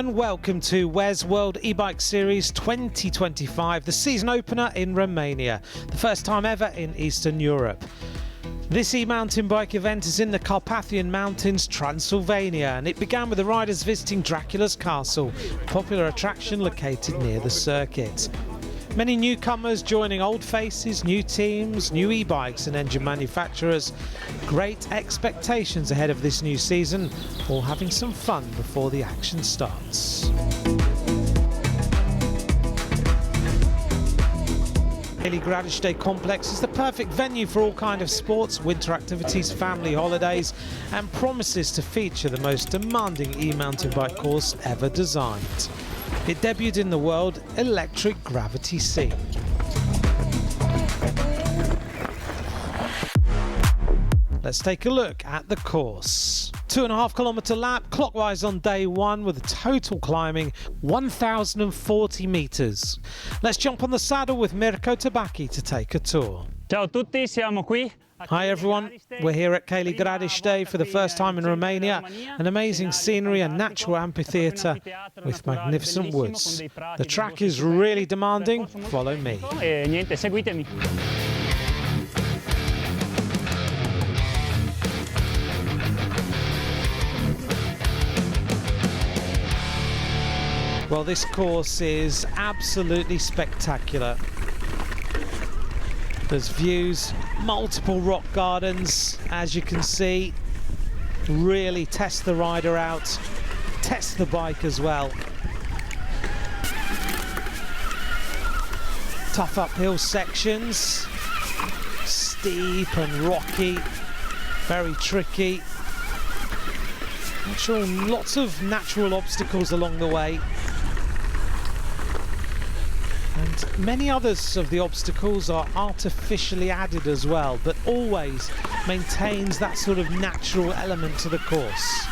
and welcome to WES World E-Bike Series 2025, the season opener in Romania, the first time ever in Eastern Europe. This e-mountain bike event is in the Carpathian Mountains, Transylvania, and it began with the riders visiting Dracula's Castle, a popular attraction located near the circuit. Many newcomers joining old faces, new teams, new e-bikes and engine manufacturers. Great expectations ahead of this new season, all having some fun before the action starts. Cheile Grădiștei Complex is the perfect venue for all kinds of sports, winter activities, family holidays, and promises to feature the most demanding e-mountain bike course ever designed. It debuted in the world electric gravity scene. Let's take a look at the course. 2.5 kilometre lap clockwise on day one with a total climbing 1,040 metres. Let's jump on the saddle with Mirko Tabaki to take a tour. Ciao a tutti, siamo qui. Hi everyone, we're here at Cheile Grădiștei for the first time in Romania. An amazing scenery and natural amphitheatre with magnificent woods. The track is really demanding, follow me. Niente, seguitemi. Well, this course is absolutely spectacular. There's views, multiple rock gardens, as you can see. Really test the rider out, test the bike as well. Tough uphill sections, steep and rocky, very tricky. Lots of natural obstacles along the way. And many others of the obstacles are artificially added as well, but always maintains that sort of natural element to the course.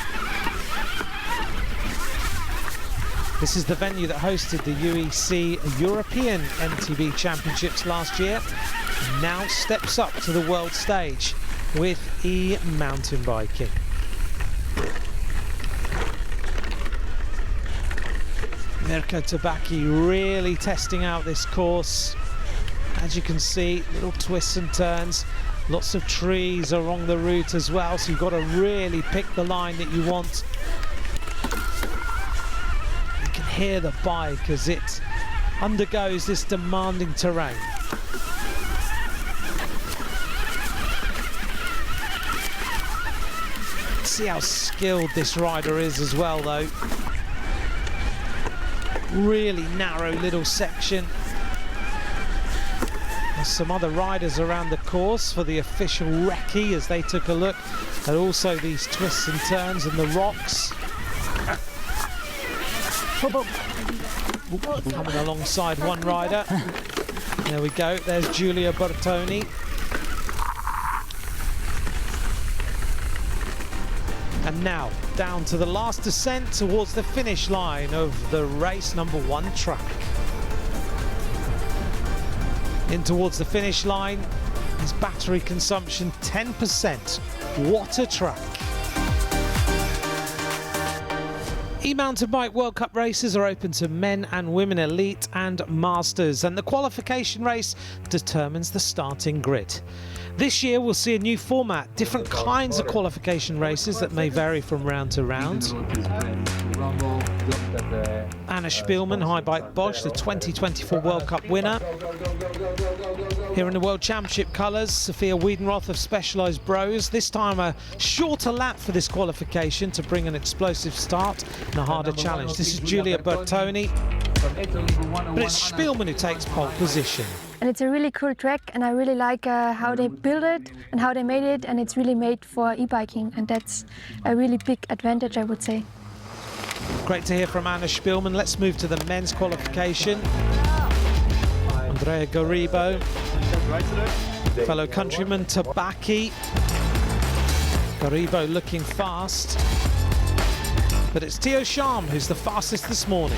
This is the venue that hosted the UCI European E-MTB Championships last year, and now steps up to the world stage with e-mountain biking. Mirko Tabaki really testing out this course. As you can see, little twists and turns, lots of trees along the route as well, so you've got to really pick the line that you want. You can hear the bike as it undergoes this demanding terrain. See how skilled this rider is as well though. Really narrow little section. There's some other riders around the course for the official recce as they took a look at also these twists and turns and the rocks. Coming alongside one rider. There we go, there's Giulia Bertoni. And now, down to the last descent towards the finish line of the race number one track. In towards the finish line, his battery consumption 10%. What a track. E-mountain bike World Cup races are open to men and women elite and masters, and the qualification race determines the starting grid. This year we'll see a new format, different kinds of qualification races that may vary from round to round. Anna Spielmann, High Bike Bosch, the 2024 World Cup winner. Here in the World Championship colours, Sophia Wiedenroth of Specialised Bros. This time a shorter lap for this qualification to bring an explosive start and a harder challenge. This is Giulia Bertoni, but it's Spielmann who takes pole position. And it's a really cool track, and I really like how they built it and how they made it, and it's really made for e-biking, and that's a really big advantage, I would say. Great to hear from Anna Spielmann. Let's move to the men's qualification. Andrea Garibo, fellow countryman Tabaki. Garibo looking fast, but it's Theo Charm who's the fastest this morning.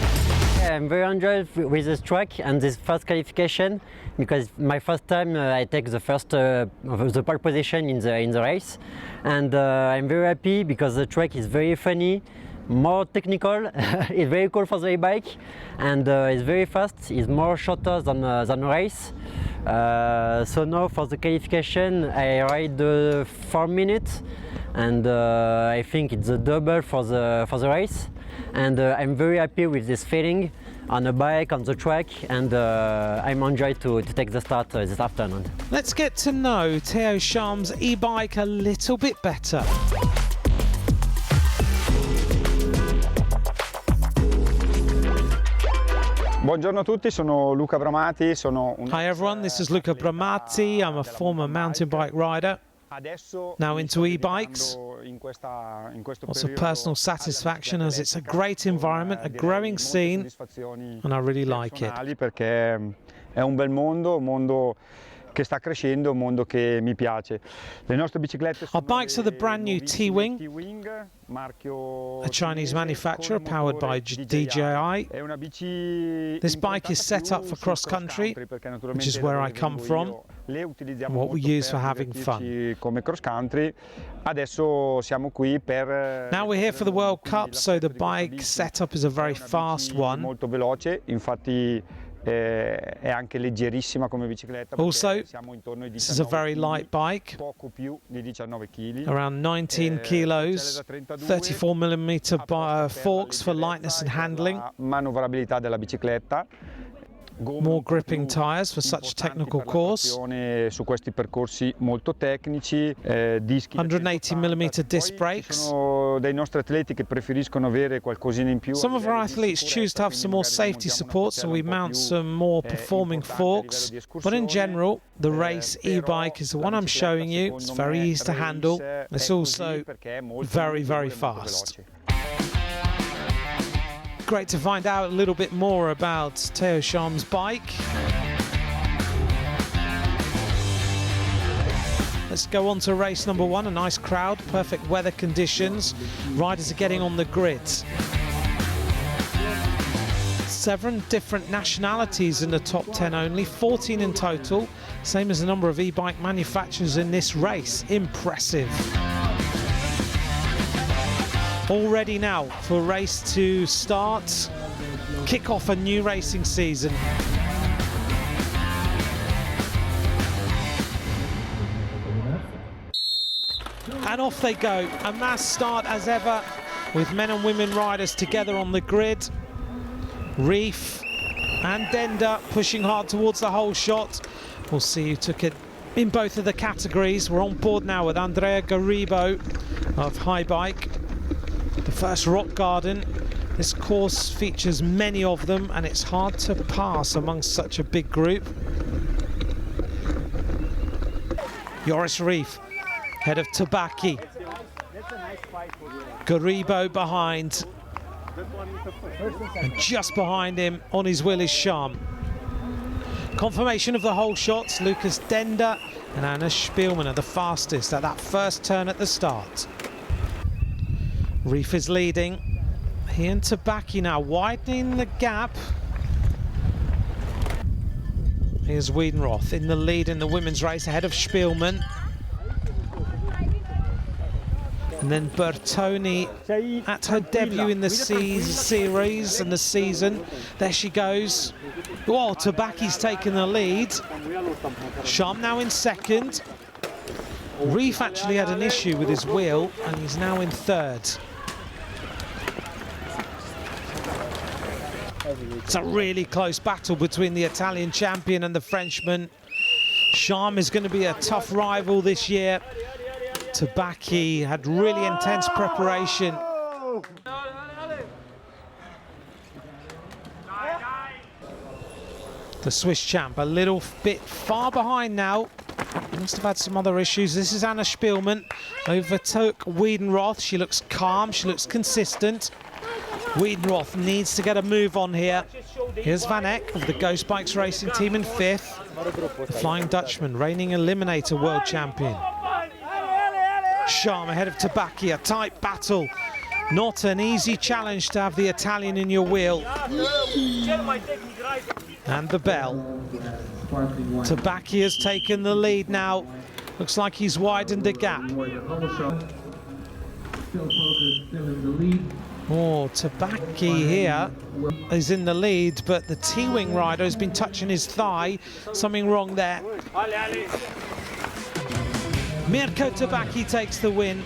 Yeah, I'm very enjoyed with this track and this first qualification because my first time I take the pole position in the race, and I'm very happy because the track is very funny. more technical. It's very cool for the e-bike, and it's very fast. It's more shorter than a race. So now for the qualification, I ride 4 minutes, and I think it's a double for the race. And I'm very happy with this feeling on a bike, on the track, and I'm enjoyed to take the start this afternoon. Let's get to know Theo Charm's e-bike a little bit better. Buongiorno a tutti, sono Luca Bramati. Hi everyone, this is Luca Bramati. I'm a former mountain bike rider, now into e-bikes. Lots of personal satisfaction as it's a great environment, a growing scene, and I really like it. Perché è un bel mondo, un mondo che sta crescendo, un mondo che mi piace. Le nostre biciclette Our bikes are the brand new T-Wing, a Chinese manufacturer powered by DJI. This bike is set up for cross-country, which is where I come from, and what we use for having fun. Now we're here for the World Cup, so the bike setup is a very fast one. Molto veloce, infatti è anche leggerissima come bicicletta. Also, this is a very light bike, around 19 kilos, 34mm forks for lightness and handling. Manovrabilità della bicicletta. More gripping tyres for such technical course. Su questi percorsi molto tecnici, dischi 180mm disc brakes. Dei nostri atleti che preferiscono avere qualcosina in più. Some of our athletes choose to have some more safety support, so we mount some more performing forks. But in general, the race e-bike is the one I'm showing you. It's very easy to handle. It's also very, very fast. Great to find out a little bit more about Theo Charm's bike. Let's go on to race number 1, a nice crowd, perfect weather conditions. Riders are getting on the grid. 7 different nationalities in the top 10 only, 14 in total, same as the number of e-bike manufacturers in this race. Impressive. All ready now for race to start, kick off a new racing season. And off they go, a mass start as ever, with men and women riders together on the grid. Reef and Denda pushing hard towards the whole shot. We'll see who took it in both of the categories. We're on board now with Andrea Garibo of High Bike. The first rock garden. This course features many of them and it's hard to pass amongst such a big group. Joris Reef, head of Tabaki. Garibo behind. And just behind him on his wheel is Charm. Confirmation of the whole shots. Lucas Denda and Anna Spielmann are the fastest at that first turn at the start. Reef is leading. He and Tabaki now widening the gap. Here's Wiedenroth in the lead in the women's race ahead of Spielmann. And then Bertoni at her debut in the series and the season. There she goes. Oh, Tabaki's taken the lead. Charm now in second. Reef actually had an issue with his wheel and he's now in third. It's a really close battle between the Italian champion and the Frenchman. Charm is going to be a tough rival this year. Tabaki had really intense preparation. The Swiss champ a little bit far behind now. Must have had some other issues. This is Anna Spielmann. Overtook Wiedenroth. She looks calm, she looks consistent. Wiedenroth needs to get a move on here. Here's Van Eck of the Ghost Bikes Racing team in 5th. The Flying Dutchman, reigning Eliminator world champion. Charm ahead of Tabaki, a tight battle. Not an easy challenge to have the Italian in your wheel. And the bell. Tabaki has taken the lead now. Looks like he's widened the gap. Still focused, still in the lead. Oh, Tabaki here is in the lead, but the T-wing rider has been touching his thigh. Something wrong there. Mirko Tabaki takes the win.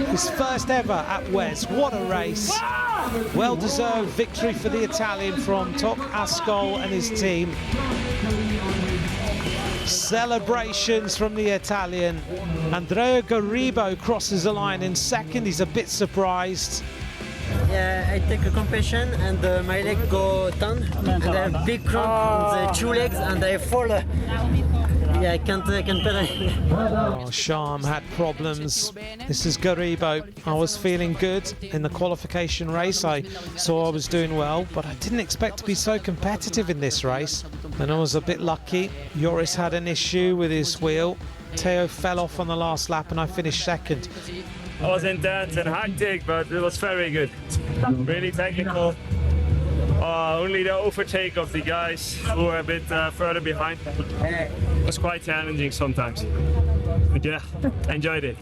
His first ever at WES. What a race. Well-deserved victory for the Italian from Tok Ascol and his team. Celebrations from the Italian. Andrea Garibo crosses the line in second. He's a bit surprised. Yeah, I take a compassion and my leg go down and I have big cramp on the two legs and I fall. Yeah, I can't pedal. Oh, Sham had problems. This is Garibo. I was feeling good in the qualification race. I saw I was doing well, but I didn't expect to be so competitive in this race. And I was a bit lucky. Joris had an issue with his wheel. Theo fell off on the last lap and I finished second. It was intense and hectic, but it was very good. Really technical. Only the overtake of the guys who were a bit further behind was quite challenging sometimes. But yeah, enjoyed it.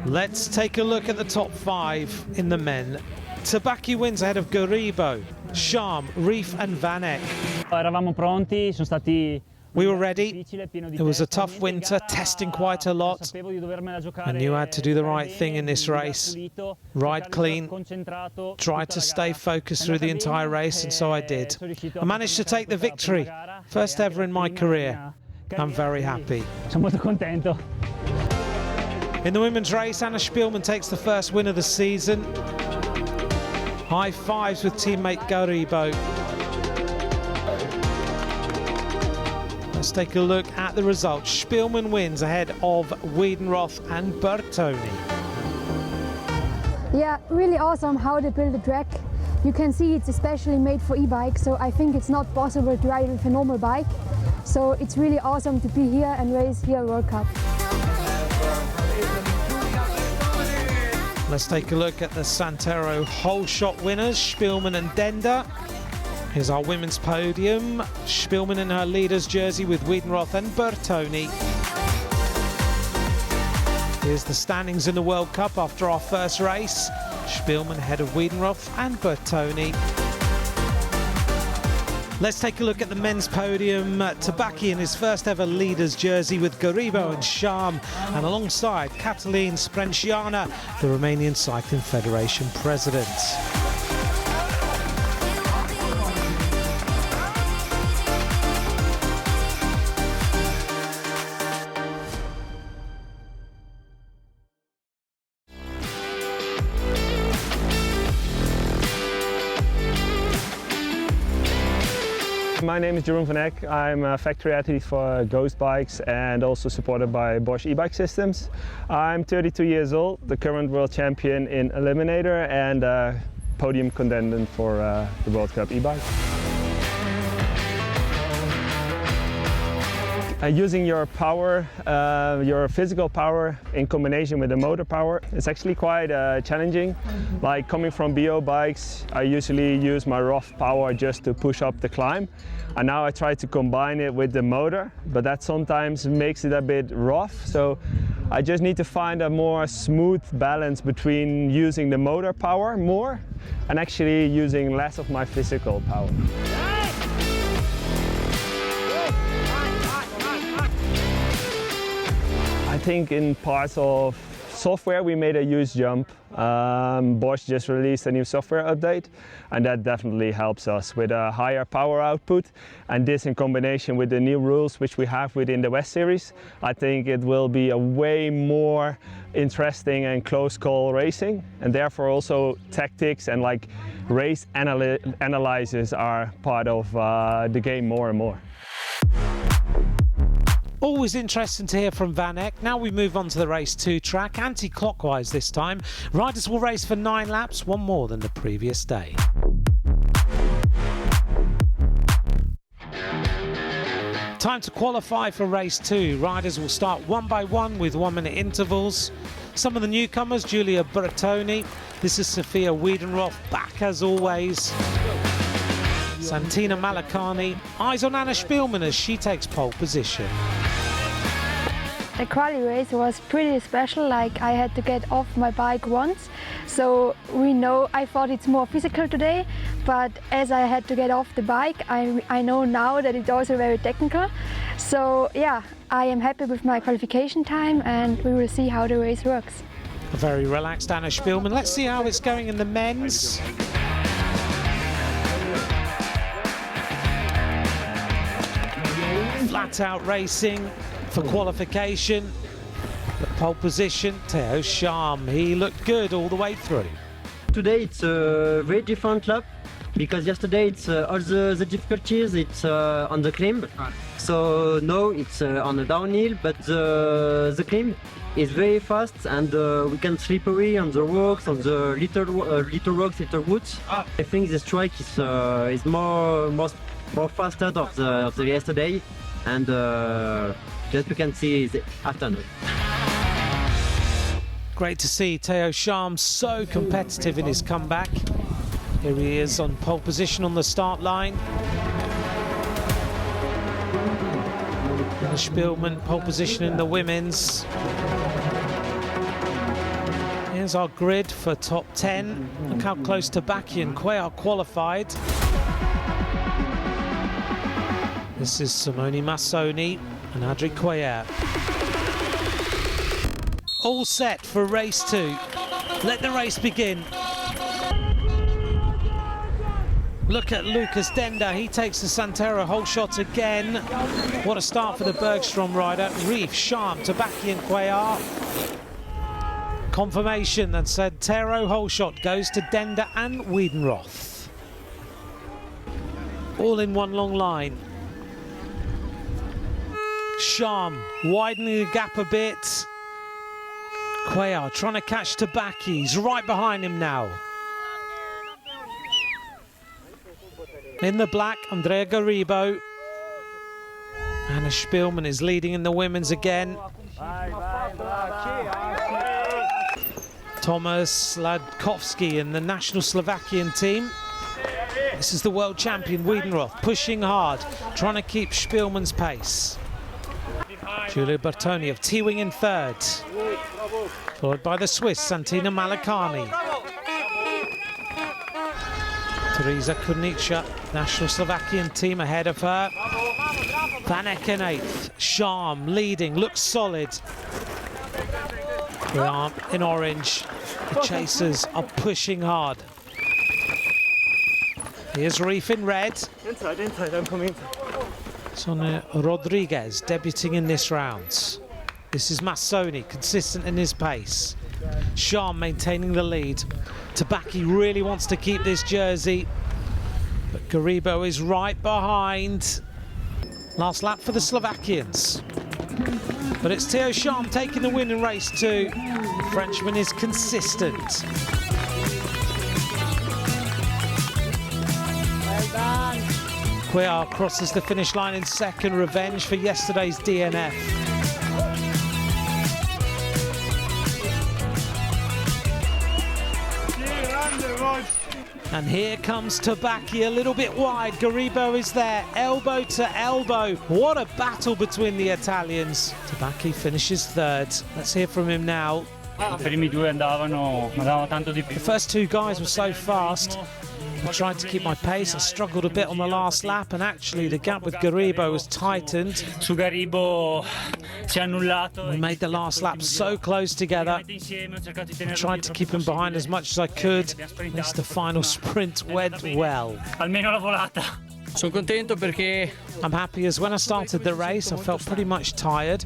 Let's take a look at the top 5 in the men. Tabaki wins ahead of Garibo, Sham, Reef and Van Eck. Eravamo pronti, sono stati. We were ready. It was a tough winter, testing quite a lot. I knew I had to do the right thing in this race. Ride clean, try to stay focused through the entire race, and so I did. I managed to take the victory, first ever in my career. I'm very happy. Sono molto contento. In the women's race, Anna Spielman takes the first win of the season. High fives with teammate Garibo. Let's take a look at the results. Spielman wins ahead of Wiedenroth and Bertoni. Yeah, really awesome how they build the track. You can see it's especially made for e-bike, so I think it's not possible to ride with a normal bike. So it's really awesome to be here and race here World Cup. Let's take a look at the Santero whole shot winners, Spielman and Dender. Here's our women's podium. Spielman in her leader's jersey with Wiedenroth and Bertoni. Here's the standings in the World Cup after our first race. Spielman ahead of Wiedenroth and Bertoni. Let's take a look at the men's podium. Tabaki in his first ever leader's jersey with Garibo and Sham, and alongside Catalin Sprenciana, the Romanian Cycling Federation president. My name is Jeroen van Eck. I'm a factory athlete for Ghost Bikes and also supported by Bosch e-bike systems. I'm 32 years old, the current world champion in Eliminator and podium contender for the World Cup e-bike. Using your power, your physical power in combination with the motor power, it's actually quite challenging. Like coming from BO bikes, I usually use my rough power just to push up the climb. And now I try to combine it with the motor, but that sometimes makes it a bit rough. So I just need to find a more smooth balance between using the motor power more and actually using less of my physical power. I think in parts of software we made a huge jump. Bosch just released a new software update and that definitely helps us with a higher power output, and this in combination with the new rules which we have within the WES series, I think it will be a way more interesting and close call racing, and therefore also tactics and like race analysis are part of the game more and more. Always interesting to hear from Van Eck. Now we move on to the race 2 track, anti-clockwise this time. Riders will race for 9 laps, one more than the previous day. Time to qualify for race 2. Riders will start one by one with 1-minute intervals. Some of the newcomers, Julia Bertoni. This is Sophia Wiedenroth, back as always. Santina Malakani. Eyes on Anna Spielman as she takes pole position. The quali race was pretty special, like I had to get off my bike once, so I thought it's more physical today, but as I had to get off the bike, I know now that it's also very technical. So yeah, I am happy with my qualification time and we will see how the race works. A very relaxed Anna Spielmann. Let's see how it's going in the men's. Flat out racing for qualification. The pole position, Theo Scham. He looked good all the way through. Today it's a very different lap because yesterday it's all the difficulties it's on the climb. So now it's on the downhill, but the climb is very fast and we can slip away on the rocks, on the little rocks, little woods. I think this track is more faster of the yesterday, and just we can see the afternoon. Great to see Theo Scham so competitive in his comeback. Here he is on pole position on the start line. And Spielmann pole position in the women's. Here's our grid for top 10. Look how close Tabaki and Cuellar qualified. This is Simone Massoni and Adri Cuellar. All set for race 2. Let the race begin. Look at Lucas Denda, he takes the Santero whole shot again. What a start for the Bergstrom rider. Reef, Scham, Tabaki and Cuellar. Confirmation that Santero whole shot goes to Denda and Wiedenroth. All in one long line. Scham widening the gap a bit. Cuellar trying to catch Tabaki. He's right behind him now. In the black, Andrea Garibo. Anna Spielmann is leading in the women's again. Tomasz Sladkowski in the national Slovakian team. This is the world champion Wiedenroth, pushing hard, trying to keep Spielmann's pace. Giulio Bertoni of T-Wing in third, followed by the Swiss Santina Malakani. Teresa Kurnica, national Slovakian team ahead of her. Van Ecken eighth, Scham leading, looks solid. We are in orange, the chasers are pushing hard. Here's Reef in red. Inside, I'm coming. Sonia Rodriguez debuting in this round. This is Massoni, consistent in his pace. Scham maintaining the lead. Tabaki really wants to keep this jersey, but Garibo is right behind. Last lap for the Slovakians. But it's Theo Scham taking the win in race 2. The Frenchman is consistent. Cuellar crosses the finish line in second, revenge for yesterday's DNF. And here comes Tabaki, a little bit wide. Garibo is there, elbow to elbow. What a battle between the Italians. Tabaki finishes third. Let's hear from him now. The first two guys were so fast. I tried to keep my pace. I struggled a bit on the last lap, and actually the gap with Garibo was tightened. We made the last lap so close together. I tried to keep him behind as much as I could. At least the final sprint went well. I'm happy as when I started the race I felt pretty much tired,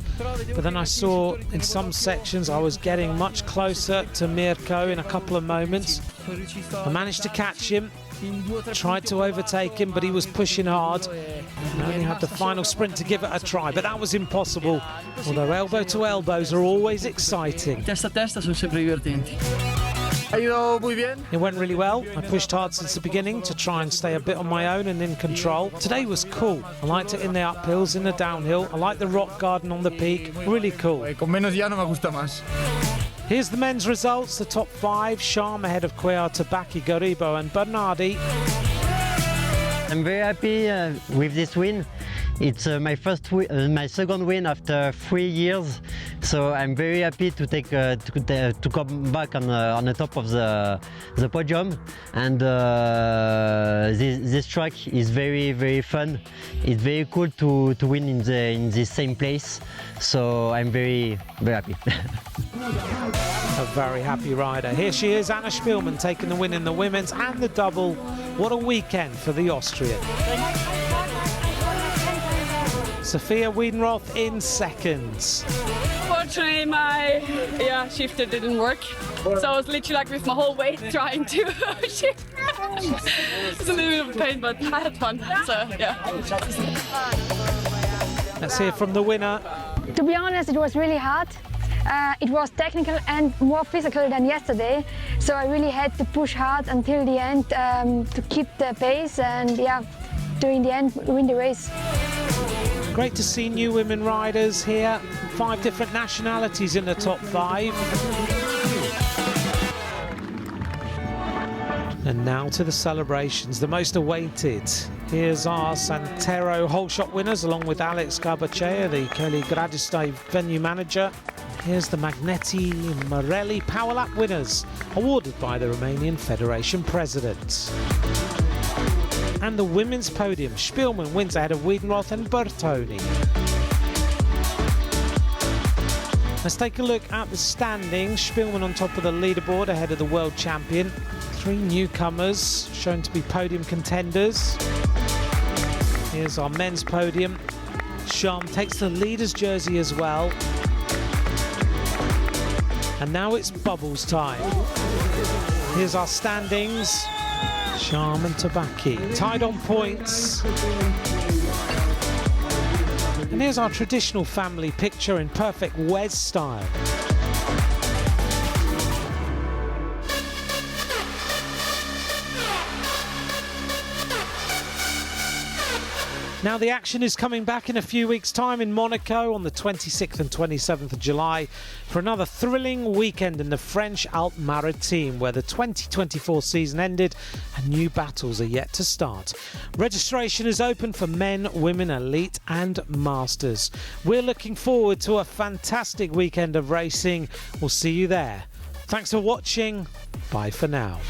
but then I saw in some sections I was getting much closer to Mirko in a couple of moments. I managed to catch him, tried to overtake him, but he was pushing hard. I only had the final sprint to give it a try, but that was impossible, although elbow to elbows are always exciting. Testa a testa sono sempre divertenti. It went really well. I pushed hard since the beginning to try and stay a bit on my own and in control. Today was cool. I liked it in the uphills, in the downhill. I liked the rock garden on the peak. Really cool. Con menos llano me gusta más. Here's the men's results. The top 5. Scham ahead of Cuellar, Tabaki, Garibo and Bernardi. I'm very happy with this win. It's my second win after 3 years, so I'm very happy to come back on the top of the podium. And this track is very fun. It's very cool to win in the same place. So I'm very happy. A very happy rider. Here she is, Anna Spielmann, taking the win in the women's and the double. What a weekend for the Austrian. Sophia Wiedenroth in seconds. Fortunately, my shifter didn't work, so I was literally like with my whole weight trying to shift. It's a little bit of a pain, but I had fun. So yeah. Let's hear from the winner. To be honest, it was really hard. It was technical and more physical than yesterday, so I really had to push hard until the end to keep the pace and to in the end win the race. Great to see new women riders here. 5 different nationalities in the top 5. And now to the celebrations, the most awaited. Here's our Santero whole shot winners, along with Alex Garbacea, the Cheile Grădiștei venue manager. Here's the Magneti Morelli Power Lap winners, awarded by the Romanian Federation President. And the women's podium, Spielmann wins ahead of Wiedenroth and Bertoni. Let's take a look at the standings. Spielmann on top of the leaderboard ahead of the world champion. 3 newcomers shown to be podium contenders. Here's our men's podium. Sham takes the leader's jersey as well. And now it's bubbles time. Here's our standings. Sham and Tabaki tied on points. And here's our traditional family picture in perfect WES style. Now the action is coming back in a few weeks' time in Monaco on the 26th and 27th of July for another thrilling weekend in the French Alpes-Maritimes, where the 2024 season ended and new battles are yet to start. Registration is open for men, women, elite and masters. We're looking forward to a fantastic weekend of racing. We'll see you there. Thanks for watching. Bye for now.